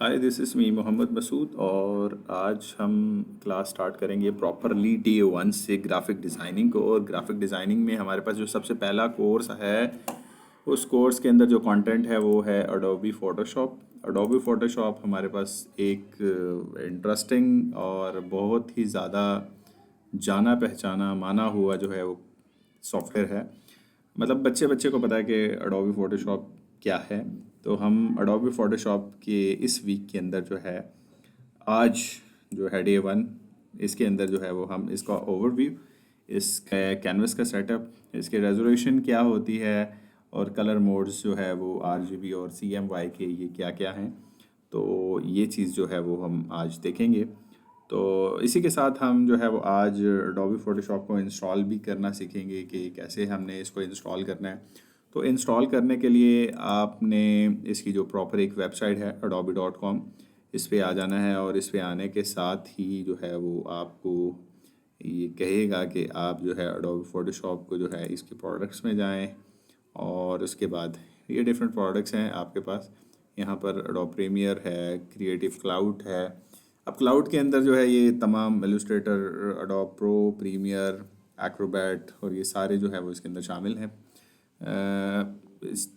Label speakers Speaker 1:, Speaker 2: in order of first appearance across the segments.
Speaker 1: Hi, this is me Mohammad Masood और आज हम क्लास स्टार्ट करेंगे प्रॉपरली डे 1 से ग्राफिक डिज़ाइनिंग को। और ग्राफिक डिज़ाइनिंग में हमारे पास जो सबसे पहला कोर्स है, उस कोर्स के अंदर जो कंटेंट है वो है अडोबी फ़ोटोशॉप। अडोबी फ़ोटोशॉप हमारे पास एक इंटरेस्टिंग और बहुत ही ज़्यादा जाना पहचाना माना हुआ जो है वो सॉफ्टवेयर है। मतलब बच्चे बच्चे को पता है कि अडोबी फ़ोटोशॉप क्या है। तो हम अडोबी फ़ोटोशॉप के इस वीक के अंदर जो है, आज जो है डे 1, इसके अंदर जो है वो हम इसका ओवरव्यू, इसका कैनवस का सेटअप, इसकी रेजोल्यूशन क्या होती है और कलर मोड्स जो है वो RGB और CMY के ये क्या क्या हैं, तो ये चीज़ जो है वो हम आज देखेंगे। तो इसी के साथ हम जो है वो आज अडोबी फ़ोटोशॉप को इंस्टॉल भी करना सीखेंगे कि कैसे हमने इसको इंस्टॉल करना है। तो इंस्टॉल करने के लिए आपने इसकी जो प्रॉपर एक वेबसाइट है adobe.com, इस पे आ जाना है और इस पे आने के साथ ही जो है वो आपको ये कहेगा कि आप जो है अडोबी फ़ोटोशॉप को जो है इसके प्रोडक्ट्स में जाएं और उसके बाद ये डिफरेंट प्रोडक्ट्स हैं आपके पास। यहाँ पर अडोब प्रीमियर है, क्रिएटिव क्लाउड है। अब क्लाउड के अंदर जो है ये तमाम Illustrator, Adobe Pro, Premiere, Acrobat और ये सारे जो है वो इसके अंदर शामिल हैं।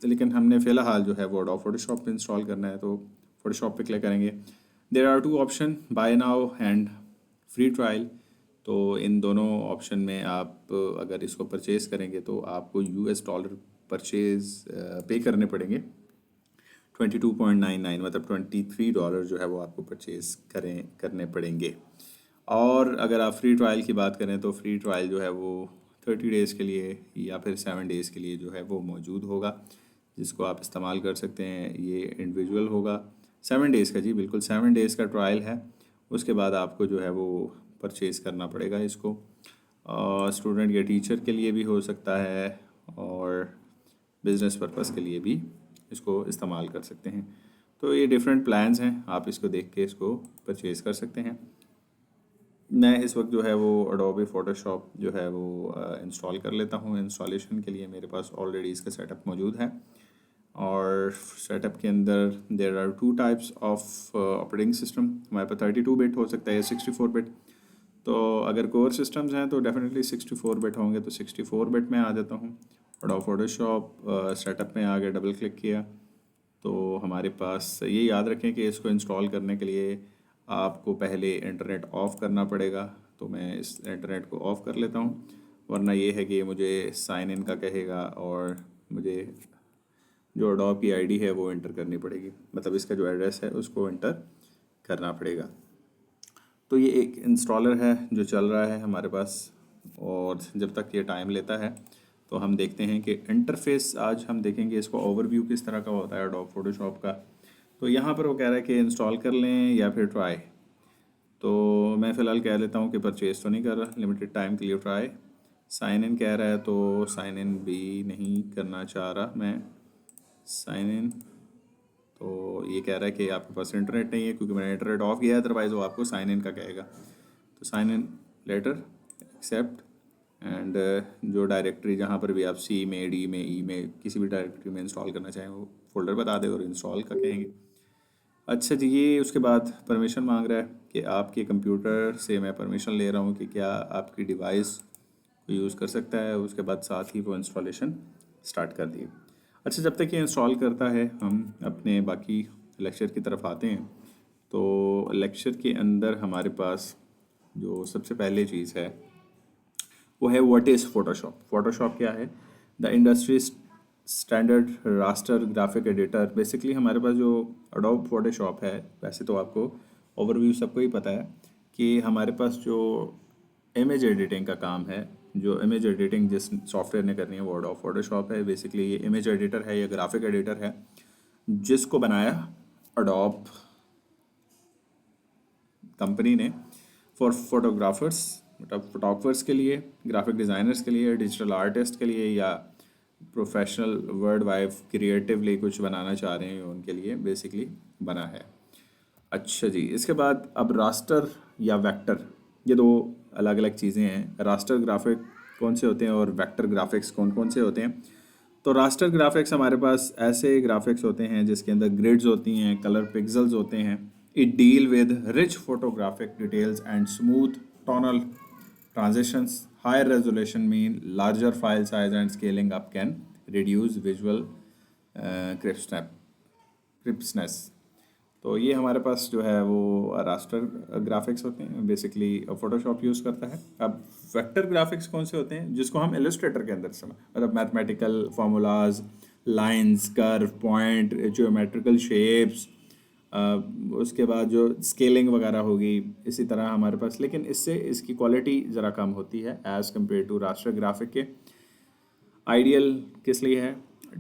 Speaker 1: लेकिन हमने फ़िलहाल जो है वो अडोब फ़ोटोशॉप पे इंस्टॉल करना है, तो फ़ोटोशॉप पे क्लिक करेंगे। There are 2 option, buy now and free trial. तो इन दोनों ऑप्शन में आप अगर इसको परचेज़ करेंगे तो आपको $, परचेज़ पे करने पड़ेंगे। 22.99 मतलब $23 जो है वो आपको परचेज़ करने पड़ेंगे। और अगर आप फ्री ट्रायल की बात करें तो फ्री ट्रायल जो है वो 30 डेज़ के लिए या फिर 7 डेज़ के लिए जो है वो मौजूद होगा, जिसको आप इस्तेमाल कर सकते हैं। ये इंडिविजुअल होगा 7 डेज़ का, जी बिल्कुल 7 डेज़ का ट्रायल है। उसके बाद आपको जो है वो परचेज़ करना पड़ेगा इसको। स्टूडेंट या टीचर के लिए भी हो सकता है और बिज़नेस पर्पस के लिए भी इसको इस्तेमाल कर सकते हैं। तो ये डिफरेंट प्लान्स हैं, आप इसको देख के इसको परचेज़ कर सकते हैं। मैं इस वक्त जो है वो अडोबी फ़ोटोशॉप जो है वो इंस्टॉल कर लेता हूँ। इंस्टॉलेशन के लिए मेरे पास ऑलरेडी इसका सेटअप मौजूद है और सेटअप के अंदर there are 2 types of operating system. हमारे पास 32 बिट हो सकता है या 64 बिट। तो अगर कोर सिस्टम्स हैं तो डेफिनेटली 64 बिट होंगे, तो 64 बिट में आ जाता हूँ। अडोबी फ़ोटोशॉप सेटअप में आगे डबल क्लिक किया तो हमारे पास ये याद रखें कि इसको इंस्टॉल करने के लिए आपको पहले इंटरनेट ऑफ़ करना पड़ेगा। तो मैं इस इंटरनेट को ऑफ़ कर लेता हूँ, वरना ये है कि मुझे साइन इन का कहेगा और मुझे जो अडोब की आईडी है वो इंटर करनी पड़ेगी, मतलब इसका जो एड्रेस है उसको इंटर करना पड़ेगा। तो ये एक इंस्टॉलर है जो चल रहा है हमारे पास, और जब तक ये टाइम लेता है तो हम देखते हैं कि इंटरफेस आज हम देखेंगे इसको ओवरव्यू किस तरह का होता है अडोब फ़ोटोशॉप का। तो यहाँ पर वो कह रहा है कि इंस्टॉल कर लें या फिर ट्राई। तो मैं फ़िलहाल कह लेता हूँ कि परचेज़ तो नहीं कर रहा, लिमिटेड टाइम के लिए ट्राई। साइन इन कह रहा है तो साइन इन भी नहीं करना चाह रहा मैं। साइन इन, तो ये कह रहा है कि आपके पास इंटरनेट नहीं है, क्योंकि मैंने इंटरनेट ऑफ किया है, अदरवाइज़ वो आपको साइन इन का कहेगा। तो sign in later, accept and जो डायरेक्टरी जहाँ पर भी आप सी में, डी में, ई में, किसी भी डायरेक्टरी में इंस्टॉल करना चाहें वो फ़ोल्डर बता दे और इंस्टॉल का कहेंगे। अच्छा जी, ये उसके बाद परमिशन मांग रहा है कि आपके कंप्यूटर से मैं परमिशन ले रहा हूँ कि क्या आपकी डिवाइस को यूज़ कर सकता है। उसके बाद साथ ही वो इंस्टॉलेशन स्टार्ट कर दिए। अच्छा, जब तक ये इंस्टॉल करता है हम अपने बाकी लेक्चर की तरफ आते हैं। तो लेक्चर के अंदर हमारे पास जो सबसे पहले चीज़ है वो है व्हाट इज़ फ़ोटोशॉप। फ़ोटोशॉप क्या है? The industry standard raster graphic editor. Basically हमारे पास जो अडोब फ़ोटोशॉप है, वैसे तो आपको ओवरव्यू सबको ही पता है कि हमारे पास जो इमेज एडिटिंग का काम है, जो इमेज एडिटिंग जिस सॉफ्टवेयर ने करनी है वो अडोब फ़ोटोशॉप है। बेसिकली ये इमेज एडिटर है या ग्राफिक एडिटर है जिसको बनाया अडोब कंपनी ने फॉर फोटोग्राफर्स, मतलब फोटोग्राफर्स के लिए, ग्राफिक डिज़ाइनर्स के लिए, डिजिटल आर्टिस्ट के लिए, या प्रोफेशनल वर्ल्ड वाइड क्रिएटिवली कुछ बनाना चाह रहे हैं उनके लिए बेसिकली बना है। अच्छा जी, इसके बाद अब रास्टर या वेक्टर, ये दो अलग अलग चीज़ें हैं। रास्टर ग्राफिक कौन से होते हैं और वेक्टर ग्राफिक्स कौन कौन से होते हैं। तो रास्टर ग्राफिक्स हमारे पास ऐसे ग्राफिक्स होते हैं जिसके अंदर ग्रिड्स होती हैं, कलर पिक्सेल्स होते हैं. It deal with rich photographic details and smooth tonal transitions. Higher resolution mean larger file size and scaling up can reduce visual crispness. तो ये हमारे पास जो है वो रास्टर ग्राफिक्स होते हैं, बेसिकली फोटोशॉप यूज़ करता है. अब वेक्टर ग्राफिक्स कौन से होते हैं, जिसको हम इलस्ट्रेटर के अंदर से मतलब mathematical formulas, lines, curve, point, geometrical shapes, उसके बाद जो स्केलिंग वगैरह होगी, इसी तरह हमारे पास, लेकिन इससे इसकी क्वालिटी ज़रा कम होती है as compare to raster graphic के. आइडियल किस लिए है,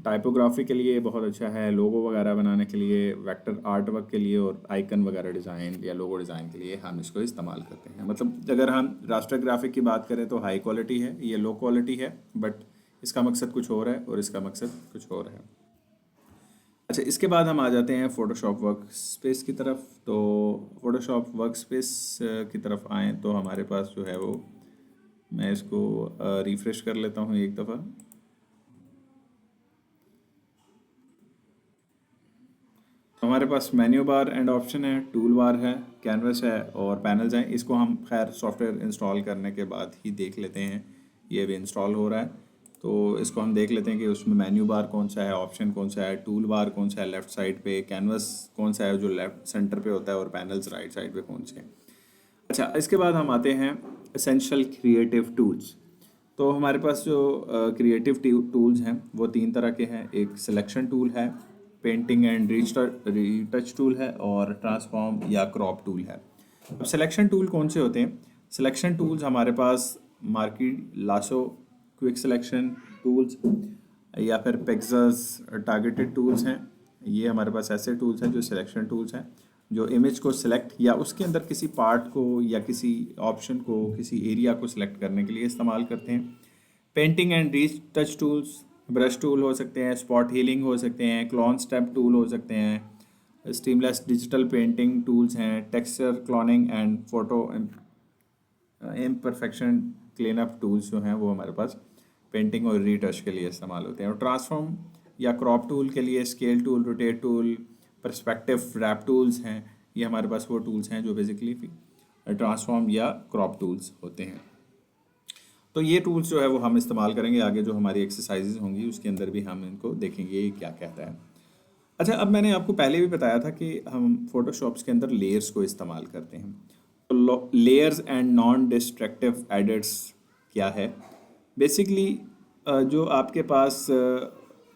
Speaker 1: टाइपोग्राफी के लिए बहुत अच्छा है, लोगो वगैरह बनाने के लिए, वेक्टर आर्ट वर्क के लिए और आइकन वगैरह डिज़ाइन या लोगो डिज़ाइन के लिए हम इसको इस्तेमाल करते हैं. मतलब अगर हम रास्टर ग्राफिक की बात करें तो हाई क्वालिटी है, ये लो क्वालिटी है, बट इसका मकसद कुछ और है और इसका मकसद कुछ और है. अच्छा, इसके बाद हम आ जाते हैं फ़ोटोशॉप वर्क स्पेस की तरफ. तो फ़ोटोशॉप वर्क स्पेस की तरफ आएँ तो हमारे पास जो है वो, मैं इसको रिफ़्रेश कर लेता हूँ एक दफ़ा. हमारे पास मेन्यू बार एंड ऑप्शन है, टूल बार है, कैनवस है और पैनल्स हैं. इसको हम खैर सॉफ्टवेयर इंस्टॉल करने के बाद ही देख लेते हैं. ये भी इंस्टॉल हो रहा है तो इसको हम देख लेते हैं कि उसमें मेन्यू बार कौन सा है, ऑप्शन कौन सा है, टूल बार कौन सा है लेफ़्ट साइड पे, कैनवस कौन सा है जो लेफ़्ट सेंटर पे होता है और पैनल्स राइट साइड पे कौन से हैं. अच्छा, इसके बाद हम आते हैं एसेंशियल क्रिएटिव टूल्स. तो हमारे पास जो क्रिएटिव टूल्स हैं वो तीन तरह के हैं. एक सिलेक्शन टूल है, पेंटिंग एंड रीटच टूल है और ट्रांसफॉर्म या क्रॉप टूल है. अब सिलेक्शन टूल कौन से होते हैं, सिलेक्शन टूल्स हमारे पास marquee, lasso, quick selection tools या फिर पेक्सस टारगेटेड टूल्स हैं. ये हमारे पास ऐसे टूल्स हैं जो सिलेक्शन टूल्स हैं, जो इमेज को सिलेक्ट या उसके अंदर किसी पार्ट को या किसी ऑप्शन को, किसी एरिया को सिलेक्ट करने के लिए इस्तेमाल करते हैं. Painting and retouch tools, brush tool हो सकते हैं, स्पॉट हीलिंग हो सकते हैं, क्लोन स्टेप टूल हो सकते हैं, स्टीमलेस डिजिटल पेंटिंग टूल्स हैं, texture cloning and photo imperfection clean up tools जो हैं वो हमारे पास पेंटिंग और रीटच के लिए इस्तेमाल होते हैं. और ट्रांसफॉर्म या क्रॉप टूल के लिए scale tool, rotate tool, perspective warp tools हैं. ये हमारे पास वो टूल्स हैं जो बेसिकली ट्रांसफॉर्म या क्रॉप टूल्स होते हैं. तो ये टूल्स जो है वो हम इस्तेमाल करेंगे आगे, जो हमारी एक्सरसाइजेज होंगी उसके अंदर भी हम इनको देखेंगे ये क्या कहता है. अच्छा, अब मैंने आपको पहले भी बताया था कि हम फोटोशॉप्स के अंदर लेयर्स को इस्तेमाल करते हैं. तो layers and non destructive edits क्या है, बेसिकली जो आपके पास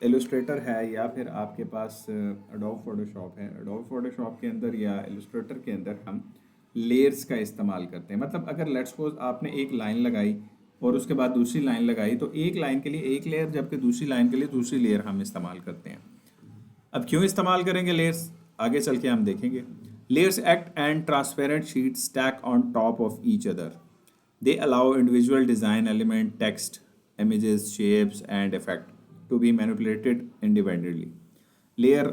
Speaker 1: इलस्ट्रेटर है या फिर आपके पास एडोब फोटोशॉप है, एडोब फोटोशॉप के अंदर या इलस्ट्रेटर के अंदर हम लेयर्स का इस्तेमाल करते हैं. मतलब अगर लेट्स सपोज आपने एक लाइन लगाई और उसके बाद दूसरी लाइन लगाई, तो एक लाइन के लिए एक लेयर जबकि दूसरी लाइन के लिए दूसरी लेयर हम इस्तेमाल करते हैं. अब क्यों इस्तेमाल करेंगे लेयर्स, आगे चल के हम देखेंगे. Layers act and transparent sheet stack on top of each other. They allow individual design element, text, images, shapes and effect to be manipulated independently. Layer,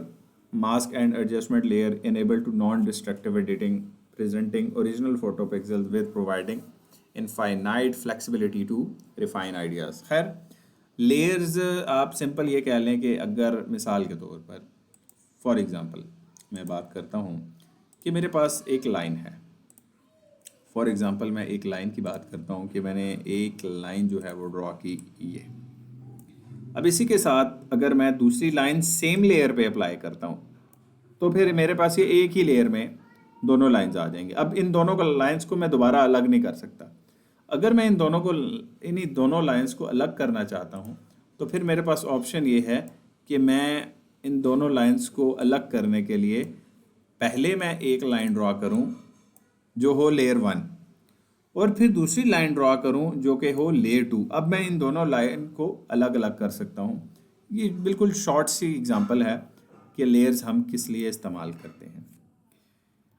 Speaker 1: mask and adjustment layer enable to non-destructive editing, presenting original photo pixels with providing infinite flexibility to refine ideas. खैर, layers आप simple ये कह लें कि अगर मिसाल के तौर पर फॉर एग्ज़ाम्पल मैं बात करता हूँ कि मेरे पास एक लाइन है. फॉर एग्ज़ाम्पल मैं एक लाइन की बात करता हूँ कि मैंने एक लाइन जो है वो ड्रॉ की ये. अब इसी के साथ अगर मैं दूसरी लाइन सेम लेयर पे अप्लाई करता हूँ तो फिर मेरे पास ये एक ही लेयर में दोनों लाइंस आ जाएंगे. अब इन दोनों को लाइंस को मैं दोबारा अलग नहीं कर सकता. अगर मैं इन्हीं दोनों लाइंस को अलग करना चाहता हूँ तो फिर मेरे पास ऑप्शन ये है कि मैं इन दोनों लाइंस को अलग करने के लिए पहले मैं एक लाइन ड्रॉ करूँ जो हो लेयर 1 और फिर दूसरी लाइन ड्रॉ करूं जो कि हो लेयर 2. अब मैं इन दोनों लाइन को अलग अलग कर सकता हूं. ये बिल्कुल शॉर्ट सी एग्जांपल है कि लेयर्स हम किस लिए इस्तेमाल करते हैं.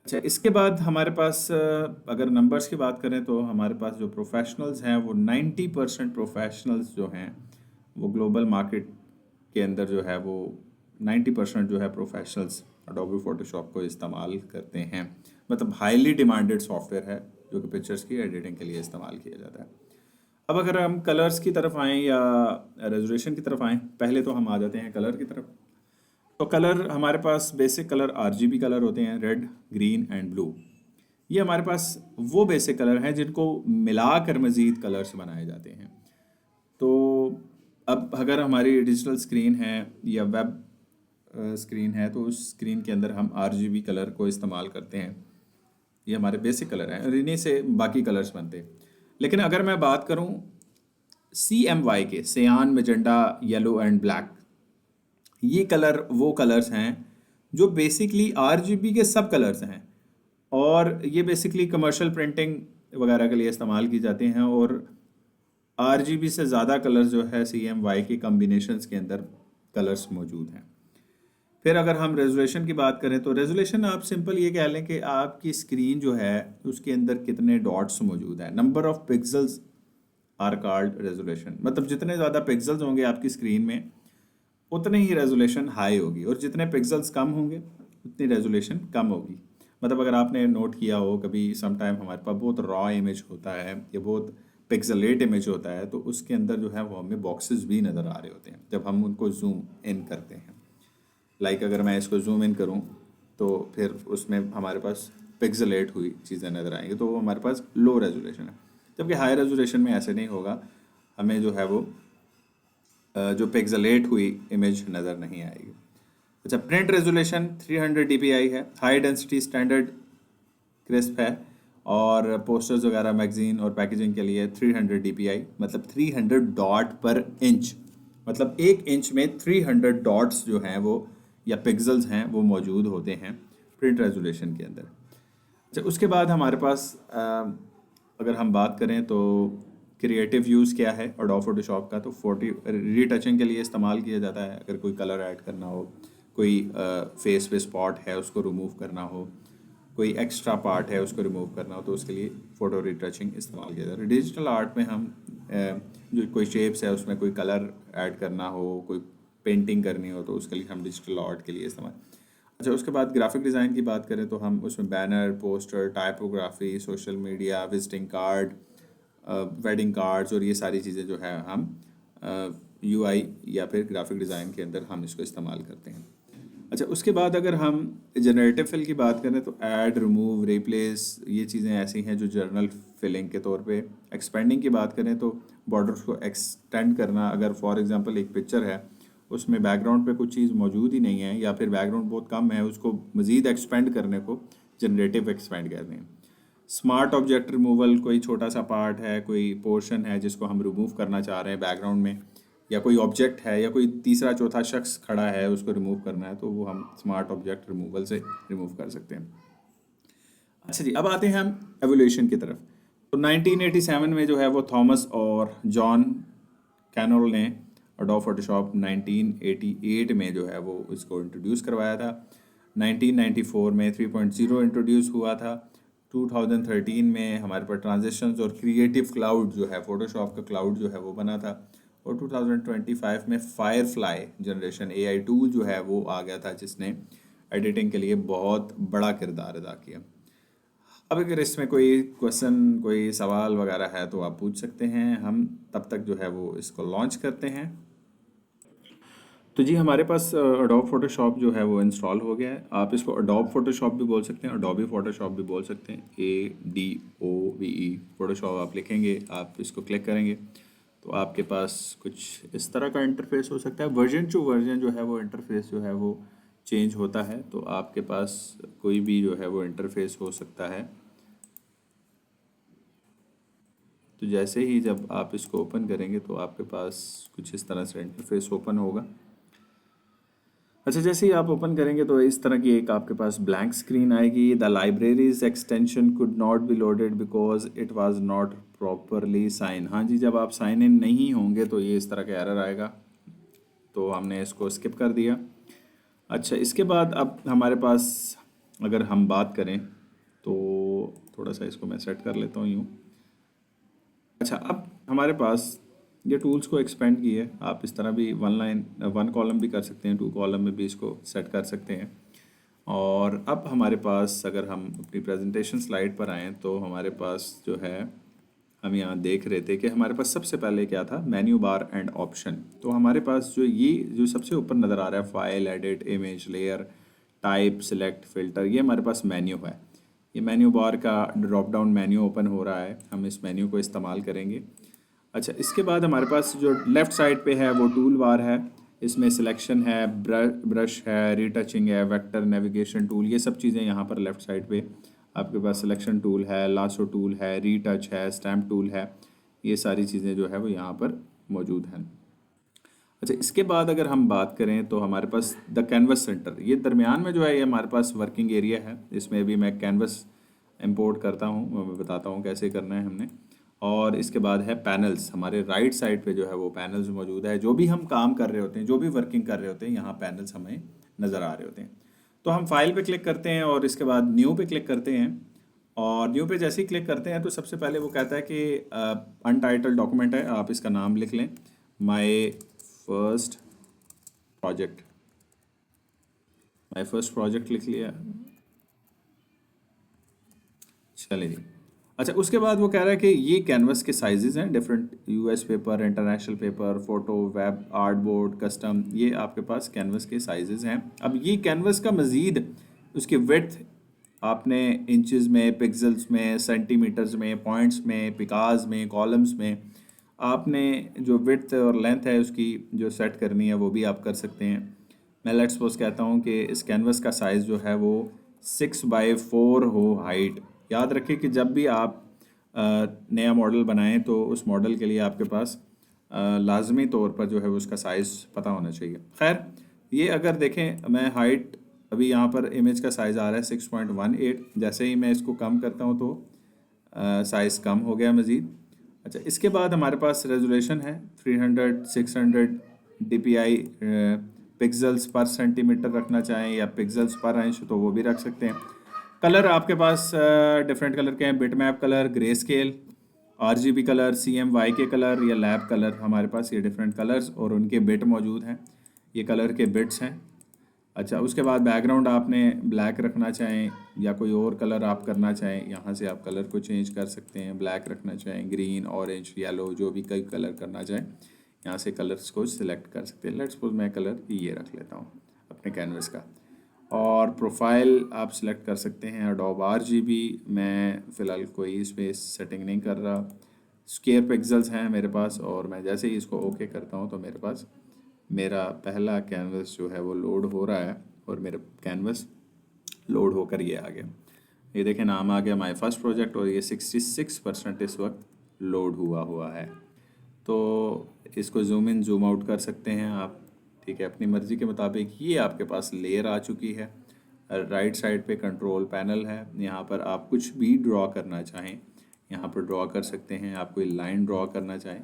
Speaker 1: अच्छा, इसके बाद हमारे पास अगर नंबर्स की बात करें तो हमारे पास जो प्रोफेशनल्स हैं वो 90% प्रोफेशनल्स जो हैं वो ग्लोबल मार्केट के अंदर जो है वो 90% जो है प्रोफेशनल्स एडोबी फोटोशॉप को इस्तेमाल करते हैं. मतलब हाईली डिमांडेड सॉफ्टवेयर है जो कि पिक्चर्स की एडिटिंग के लिए इस्तेमाल किया जाता है. अब अगर हम कलर्स की तरफ आएँ या रेजोल्यूशन की तरफ आएँ, पहले तो हम आ जाते हैं कलर की तरफ। तो कलर हमारे पास बेसिक कलर आरजीबी कलर होते हैं, रेड, ग्रीन एंड ब्लू। ये हमारे पास वो बेसिक कलर हैं जिनको मिलाकर मज़ीद कलर्स बनाए जाते हैं। तो अब अगर हमारी डिजिटल स्क्रीन है या वेब स्क्रीन है, तो उस स्क्रीन के अंदर हम आरजीबी कलर को इस्तेमाल करते हैं। ये हमारे बेसिक कलर हैं और इन्हीं से बाकी कलर्स बनते हैं। लेकिन अगर मैं बात करूं CMY के, सियान, मैजेंटा, येलो एंड ब्लैक, ये कलर वो कलर्स हैं जो बेसिकली RGB के सब कलर्स हैं, और ये बेसिकली कमर्शियल प्रिंटिंग वगैरह के लिए इस्तेमाल की जाती हैं। और RGB से ज़्यादा कलर्स जो है CMY के कम्बिनेशंस के अंदर कलर्स मौजूद हैं। फिर अगर हम रेजोल्यूशन की बात करें तो रेजोल्यूशन आप सिंपल ये कह लें कि आपकी स्क्रीन जो है उसके अंदर कितने डॉट्स मौजूद हैं, number of pixels are called resolution. मतलब जितने ज़्यादा पिक्सल्स होंगे आपकी स्क्रीन में उतने ही रेजोल्यूशन हाई होगी, और जितने पिक्सल्स कम होंगे उतनी रेजोल्यूशन कम होगी। मतलब अगर आपने नोट किया हो कभी, सम टाइम हमारे पास बहुत रॉ इमेज होता है या बहुत पिक्सलेट इमेज होता है, तो उसके अंदर जो है वो हमें बॉक्सेस भी नज़र आ रहे होते हैं जब हम उनको जूम इन करते हैं। लाइक अगर मैं इसको जूम इन करूं तो फिर उसमें हमारे पास पिक्सलेट हुई चीज़ें नज़र आएंगी, तो वो हमारे पास लो रेजोल्यूशन है। जबकि हाई रेजोल्यूशन में ऐसे नहीं होगा, हमें जो है वो जो पिक्सलेट हुई इमेज नज़र नहीं आएगी। अच्छा, प्रिंट रेजोल्यूशन 300 dpi है, हाई डेंसिटी स्टैंडर्ड क्रिस्प है, और पोस्टर्स वगैरह मैगजीन और पैकेजिंग के लिए 300 dpi, मतलब 300 डॉट पर इंच, मतलब 1 इंच में 300 डॉट्स जो हैं वो या पिक्सल्स हैं वो मौजूद होते हैं प्रिंट रेजोल्यूशन के अंदर। अच्छा, उसके बाद हमारे पास अगर हम बात करें तो क्रिएटिव यूज़ क्या है एडोब फोटोशॉप का, तो रीटचिंग के लिए इस्तेमाल किया जाता है। अगर कोई कलर ऐड करना हो, कोई फेस पे स्पॉट है उसको रिमूव करना हो, कोई एक्स्ट्रा पार्ट है उसको रिमूव करना हो, तो उसके लिए फ़ोटो रीटचिंग इस्तेमाल किया जाता है। डिजिटल आर्ट में हम जो कोई शेप्स है उसमें कोई कलर ऐड करना हो, कोई पेंटिंग करनी हो, तो उसके लिए हम डिजिटल आर्ट के लिए इस्तेमाल। अच्छा, उसके बाद ग्राफिक डिज़ाइन की बात करें तो हम उसमें banner, poster, typography, social media, visiting card, wedding cards और ये सारी चीज़ें जो है हम UI या फिर ग्राफिक डिज़ाइन के अंदर हम इसको इस्तेमाल करते हैं। अच्छा, उसके बाद अगर हम जनरेटिव फिल की बात करें तो ऐड, रिमूव, रिप्लेस, ये चीज़ें ऐसी हैं जो जर्नल फिलिंग के तौर पे। एक्सपेंडिंग की बात करें तो बॉर्डर्स को एक्सटेंड करना। अगर फॉर एग्जांपल एक पिक्चर है उसमें बैकग्राउंड पे कुछ चीज़ मौजूद ही नहीं है या फिर बैकग्राउंड बहुत कम है, उसको मज़ीद एक्सपेंड करने को जनरेटिव एक्सपेंड कहते हैं। स्मार्ट ऑब्जेक्ट रिमूवल, कोई छोटा सा पार्ट है, कोई पोर्शन है जिसको हम रिमूव करना चाह रहे हैं बैकग्राउंड में, या कोई ऑब्जेक्ट है या कोई तीसरा चौथा शख्स खड़ा है उसको रिमूव करना है, तो वो हम स्मार्ट ऑब्जेक्ट रिमूवल से रिमूव कर सकते हैं। अच्छा जी, अब आते हैं हम एवोल्यूशन की तरफ। तो 1987 में जो है वो थॉमस और जॉन कैनोल ने एडोब फोटोशॉप 1988 में जो है वो इसको इंट्रोड्यूस करवाया था। 1994 में 3.0 इंट्रोड्यूस हुआ था। 2013 में हमारे पास ट्रांजिशंस और क्रिएटिव क्लाउड जो है, फोटोशॉप का क्लाउड जो है वो बना था। और 2025 में फायरफ्लाई जनरेशन AI टूल जो है वो आ गया था, जिसने एडिटिंग के लिए बहुत बड़ा किरदार अदा किया। अब अगर इसमें कोई क्वेश्चन, कोई सवाल वगैरह है तो आप पूछ सकते हैं, हम तब तक जो है वो इसको लॉन्च करते हैं। तो जी, हमारे पास अडोब फोटोशॉप जो है वो इंस्टॉल हो गया है। आप इसको अडोब फोटोशॉप भी बोल सकते हैं, अडोबी फोटोशॉप भी बोल सकते हैं, ADOBE फोटोशॉप आप लिखेंगे, आप इसको क्लिक करेंगे तो आपके पास कुछ इस तरह का इंटरफेस हो सकता है। वर्जन टू वर्जन जो है वो इंटरफेस जो है वो चेंज होता है, तो आपके पास कोई भी जो है वो इंटरफेस हो सकता है। तो जैसे ही जब आप इसको ओपन करेंगे तो आपके पास कुछ इस तरह से इंटरफेस ओपन होगा। अच्छा, जैसे ही आप ओपन करेंगे तो इस तरह की एक आपके पास ब्लैंक स्क्रीन आएगी। The libraries extension could not be loaded because it was not properly sign. हाँ जी, जब आप साइन इन नहीं होंगे तो ये इस तरह का एरर आएगा, तो हमने इसको स्किप कर दिया। अच्छा, इसके बाद अब हमारे पास अगर हम बात करें तो थोड़ा सा इसको मैं सेट कर लेता हूँ यूँ। अच्छा, अब हमारे पास ये टूल्स को एक्सपेंड किए, आप इस तरह भी वन कॉलम भी कर सकते हैं, 2 कॉलम में भी इसको सेट कर सकते हैं। और अब हमारे पास अगर हम अपनी प्रेजेंटेशन स्लाइड पर आएँ तो हमारे पास जो है हम यहाँ देख रहे थे कि हमारे पास सबसे पहले क्या था, मेन्यू बार एंड ऑप्शन। तो हमारे पास जो ये जो सबसे ऊपर नज़र आ रहा है, file, edit, image, layer, type, select, filter, ये हमारे पास मेन्यू है। ये मेन्यू बार का ड्रॉप डाउन मेन्यू ओपन हो रहा है, हम इस मेन्यू को इस्तेमाल करेंगे। अच्छा, इसके बाद हमारे पास जो लेफ़्ट साइड पे है वो टूल बार है। इसमें सिलेक्शन है, ब्रश है, रीटचिंग है, वेक्टर नेविगेशन टूल, ये सब चीज़ें यहाँ पर लेफ़्ट साइड पे आपके पास सिलेक्शन टूल है, लासो टूल है, रीटच है, स्टैम्प टूल है, ये सारी चीज़ें जो है वो यहाँ पर मौजूद हैं। अच्छा, इसके बाद अगर हम बात करें तो हमारे पास द कैनवस सेंटर, ये दरमियान में जो है ये हमारे पास वर्किंग एरिया है। इसमें भी मैं कैनवस इंपोर्ट करता हूँ, मैं बताता हूँ कैसे करना है हमने। और इसके बाद है पैनल्स, हमारे राइट साइड पे जो है वो पैनल्स मौजूद है। जो भी हम काम कर रहे होते हैं, जो भी वर्किंग कर रहे होते हैं, यहाँ पैनल्स हमें नज़र आ रहे होते हैं। तो हम फाइल पे क्लिक करते हैं और इसके बाद न्यू पे क्लिक करते हैं। और न्यू पे जैसे ही क्लिक करते हैं तो सबसे पहले वो कहता है कि अनटाइटल्ड डॉक्यूमेंट है, आप इसका नाम लिख लें, my first project. My first project लिख लिया, चलिए जी। अच्छा, उसके बाद वो कह रहा है कि ये कैनवस के साइजेस हैं different, US paper, international paper, photo, web, artboard, custom, ये आपके पास कैनवस के साइजेस हैं। अब ये कैनवस का मज़ीद उसकी विड्थ आपने इंचेस में, पिक्सल्स में, सेंटीमीटर्स में, पॉइंट्स में, पिकाज में, कॉलम्स में, आपने जो विड्थ और लेंथ है उसकी जो सेट करनी है वो भी आप कर सकते हैं। मैं लेट्स सपोज कहता हूँ कि इस कैनवस का साइज़ जो है वो 6x4 हो हाइट। याद रखें कि जब भी आप नया मॉडल बनाएं तो उस मॉडल के लिए आपके पास लाजमी तौर पर जो है उसका साइज़ पता होना चाहिए। खैर, ये अगर देखें, मैं हाइट अभी यहाँ पर इमेज का साइज़ आ रहा है 6.18, जैसे ही मैं इसको कम करता हूँ तो साइज़ कम हो गया मज़ीद। अच्छा, इसके बाद हमारे पास रेजोल्यूशन है 300, 600 DPI, पिक्सल्स पर सेंटीमीटर रखना चाहें या पिक्सल्स पर इंच तो वो भी रख सकते हैं। कलर आपके पास डिफरेंट कलर के हैं, bitmap colour, grey scale, RGB colour, CMYK colour या लैब कलर, हमारे पास ये डिफरेंट कलर्स और उनके बिट मौजूद हैं, ये कलर के बिट्स हैं। अच्छा, उसके बाद बैकग्राउंड आपने ब्लैक रखना चाहें या कोई और कलर आप करना चाहें, यहाँ से आप कलर को चेंज कर सकते हैं। ब्लैक रखना चाहें, ग्रीन, ऑरेंज, येलो, जो भी कई कलर करना चाहें, यहाँ से कलर्स को सिलेक्ट कर सकते हैं। लेट्स सपोज मैं कलर ये रख लेता हूँ अपने कैनवस का। और प्रोफाइल आप सिलेक्ट कर सकते हैं एडोब RGB, मैं फ़िलहाल कोई इसमें सेटिंग नहीं कर रहा। स्क्वायर पिक्सल्स हैं मेरे पास और मैं जैसे ही इसको ओके करता हूँ तो मेरे पास मेरा पहला कैनवस जो है वो लोड हो रहा है और मेरा कैनवस लोड होकर ये आ गया। ये देखें, नाम आ गया माय फर्स्ट प्रोजेक्ट और ये 66% इस वक्त लोड हुआ है। तो इसको जूम इन जूम आउट कर सकते हैं आप, ठीक है, अपनी मर्ज़ी के मुताबिक। ये आपके पास लेयर आ चुकी है। राइट साइड पे कंट्रोल पैनल है, यहाँ पर आप कुछ भी ड्रॉ करना चाहें यहाँ पर ड्रॉ कर सकते हैं। आप कोई लाइन ड्रॉ करना चाहें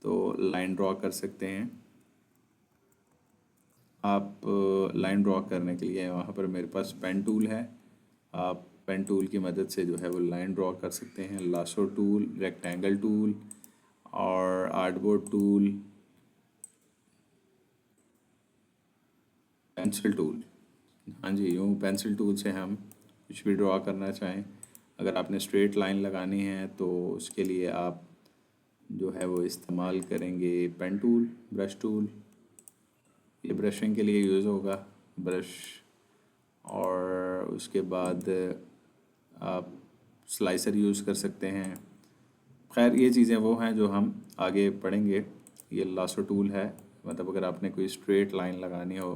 Speaker 1: तो लाइन ड्रॉ कर सकते हैं। आप लाइन ड्रॉ करने के लिए वहाँ पर मेरे पास पेन टूल है, आप पेन टूल की मदद से जो है वो लाइन ड्रॉ कर सकते हैं। लासो टूल, रेक्टेंगल टूल और आर्टबोर्ड टूल, पेंसिल टूल, हाँ जी, यूँ पेंसिल टूल से हम कुछ भी ड्रॉ करना चाहें। अगर आपने स्ट्रेट लाइन लगानी है तो उसके लिए आप जो है वो इस्तेमाल करेंगे पेन टूल, ब्रश टूल, ये ब्रशिंग के लिए यूज़ होगा ब्रश। और उसके बाद आप स्लाइसर यूज़ कर सकते हैं। खैर, ये चीज़ें वो हैं जो हम आगे पढ़ेंगे। ये लासो टूल है, मतलब अगर आपने कोई स्ट्रेट लाइन लगानी हो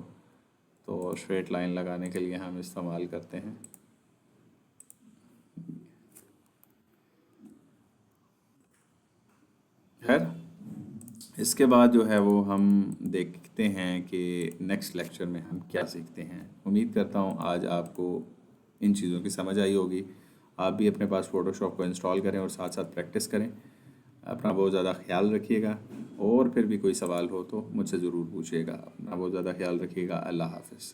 Speaker 1: तो स्ट्रेट लाइन लगाने के लिए हम इस्तेमाल करते हैं। खैर, इसके बाद जो है वो हम देखते हैं कि नेक्स्ट लेक्चर में हम क्या सीखते हैं। उम्मीद करता हूँ आज आपको इन चीज़ों की समझ आई होगी। आप भी अपने पास फ़ोटोशॉप को इंस्टॉल करें और साथ साथ प्रैक्टिस करें। अपना बहुत ज़्यादा ख्याल रखिएगा और फिर भी कोई सवाल हो तो मुझसे ज़रूर पूछिएगा। अपना बहुत ज़्यादा ख्याल रखिएगा। अल्लाह हाफ़िज़।